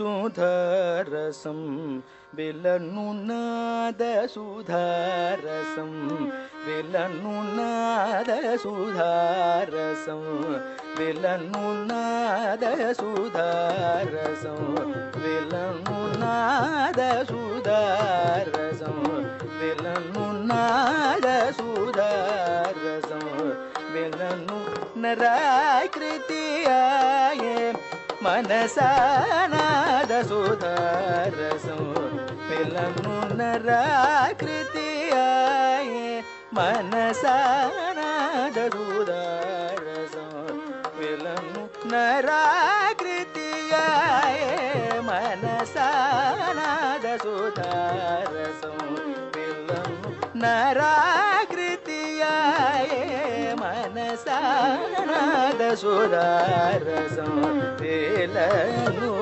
नादसुधारसं विलनु नादसुधारसं विलनु नादसुधारसं विलनु नादसुधारसं विलनु नादसुधारसं विलनु नादसुधारसं विलनु नराकृतियाये मनसा नादसुधारसं विलनु नराकृतियाये मनसा नादसुधारसं विलनु नराकृतियाये मनसा नादसुधारसं विलनु नराकृतियाये मनसा नादसुधारसं विलनु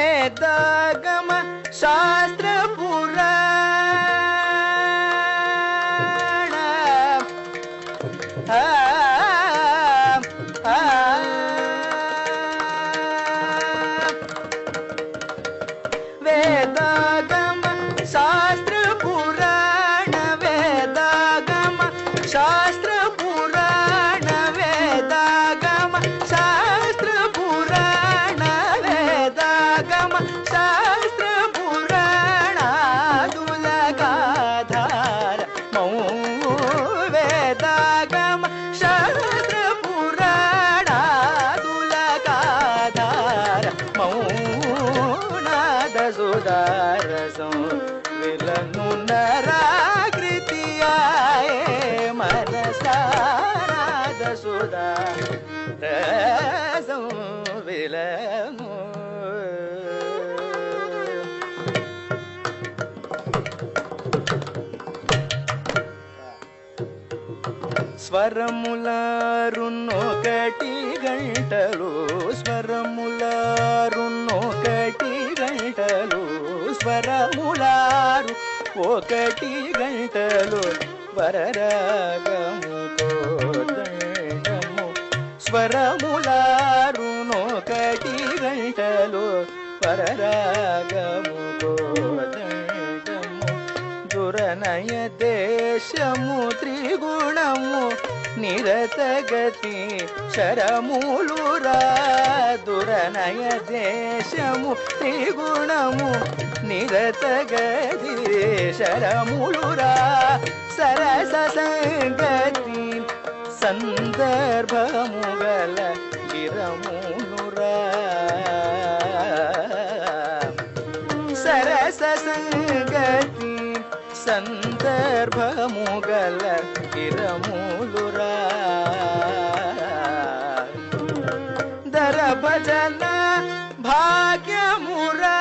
वेदागम शास्त्र पुराण वेदागम शास्त्र पुराण वेदागम शास्त्र पुराण वेदागम शास्त्र पुराण वेदागम शास्त्र पुराण दुलगाधार मौ वेदागम शास्त्र पुराण दुलगाधार मौनादसुधारसं विलनु नराकृतियाये मनसा नादसुधारसं विलनु స్వరములారున్నొకటి గంటలు స్వరములారున్నొకటి గంటలు స్వరములారు ఒకటి గంటలు వరరాగము కోదండము స్వరములారున్నొకటి గంటలు వరరాగము కోదండము దురనయ దేశము త్రిగుణము నిరతగతి శరములురా దురనయ దేశము త్రిగుణము నిరతగతి శరములురా సరస సంగతి సందర్భము గల గిరములురా సరస సంగతి సందర్భము గల గిరములురా దర భజన భాగ్యమురా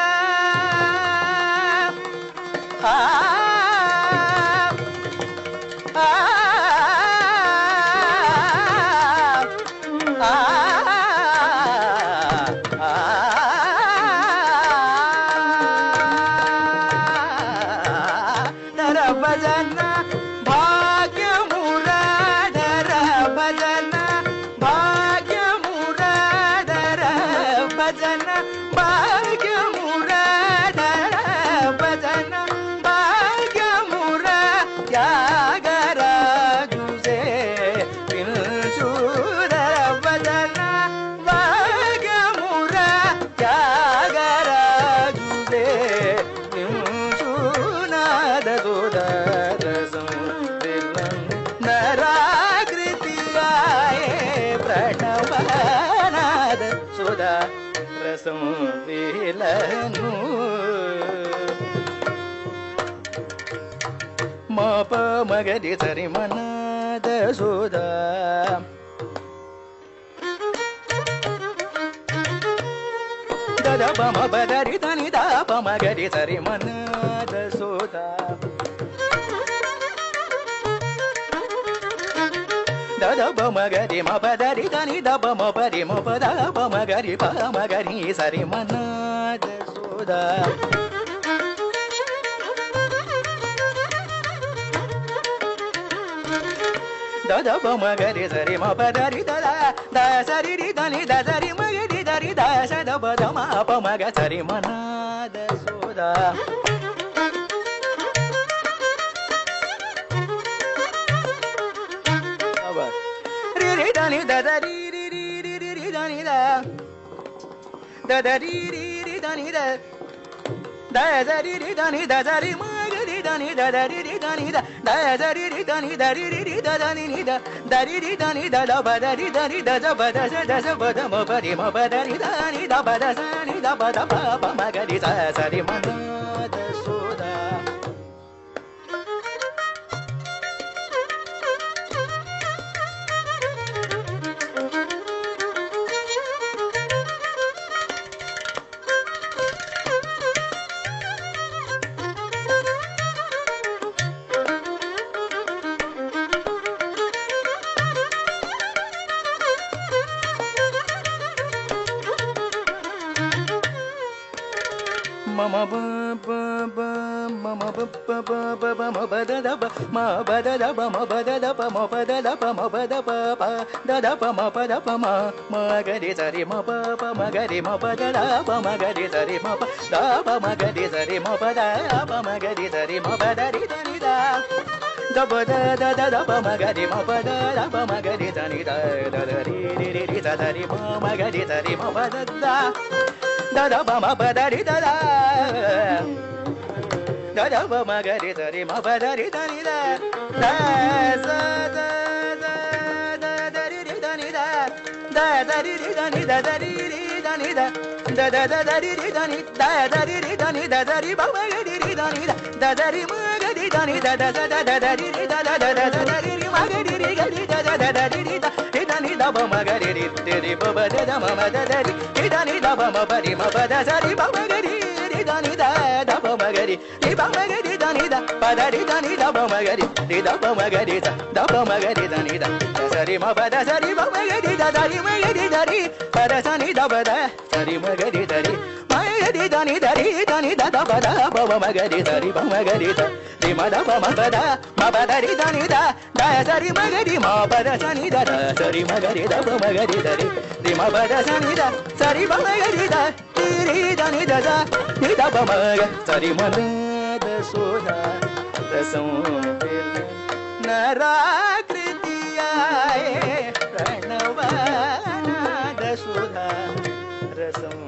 భజన భాగ్యమురాధర భజన భాగ్యమురాధర భజన భాగ్యమురాధర భజన భాగ్యమురా త్యాగరాజుసే పిల్చూర భజన భాగ్యమురా త్యాగరాజుసే నాదసుధారసం విలను నరాకృతియాయే ప్రణవనాద సుధారసం విలను మాప మగది సరి మనాద సుధా దద పమ బదరి దని దా పమ గరి సరి మనాద Sudha da da ba ma ga ri ma pa da ri da ni da ba ma pa ri ma pa da ba ma ga ri pa ma ga ri sa ri ma na da so da da da ba ma ga ri sa ri ma pa da ri da da sa ri ri da ni da sa ri ma ga ri da ri da sa da ba da ma pa ma ga sa ri ma na da so da ri da ni da da ri ri ri ri ri ri da ni da da da ri ri ri da ni da da da ri ri da ni da da ri ma ga ri da ni da da ri ri da ni da da da ri ri da ni da ri ri ri da da ni da da ri ri da ni da da ba da ri da ni da da ba da sa ba da ma ba ri ma ba da ri da ni da ba da sa ni da ba da pa pa ma ga ri sa ri ma na da so da mama ba ba ba mama ba ba ba ba ba ma ba da da ba ma ba da da ba ma ba da da ba ma ba da da ba ma ba da ba ba da da ba ma ba da ba ma ga ri sa ri ma ba ba ma ga ri ma ba da da ba ma ga ri sa ri ma ba da ba ma ga ri sa ri ma ba da ba ma ga ri sa ri ma ba da ri da ni da da ba da da da da ba ma ga ri ma ba da da ba ma ga ri sa ni da da da ri ri ri ri sa da ri ma ga ri sa ri ma ba da da da da ba ma ba da ri da da da da ba ma ga ri da ri ma ba da ri da ni da da sa da da da da ri ri da ni da da da ri ri da ni da da ri ri da ni da da da da da ri ri da ni da da ri ri da ni da da ri ba ma ga ri ri da ni da da da ri ma ga ri da ni da da da da da ri ri da da da da da ri ri ma ga ri ri ga ri da da da da ri ri da da ni da ba ma ga ri ri ri ba ba da da ma ma da da ri da ni da ba ma ba ri ma ba da sa ri ba ma ga ri ri da ni da da ba ma ga ri ba ma ga ri da ni da ba da ri da ni da ba ma ga ri da ba ma ga ri da ba ma ga ri da ni da sa ri ma ba da sa ri ba ma ga ri da da ri ma ga ri da ri ba da sa ni da ba da sa ri ma ga ri da ri ma ga ri da ni da ri da ni da da ba da ba ma ga ri sa ri ba ma ga ri da ri ma da ba ma ba da ri da ni da da sa ri ma ga ri ma ba da sa ni da da sa ri ma ga ri da ba ma ga ri da ri ma ba da sa ni da sa ri ba ma ga ri da ri da ni da da ni da ba ma ga sa ri ma da so da रसों नराकृतियाए प्रणवानाद सुधा रसों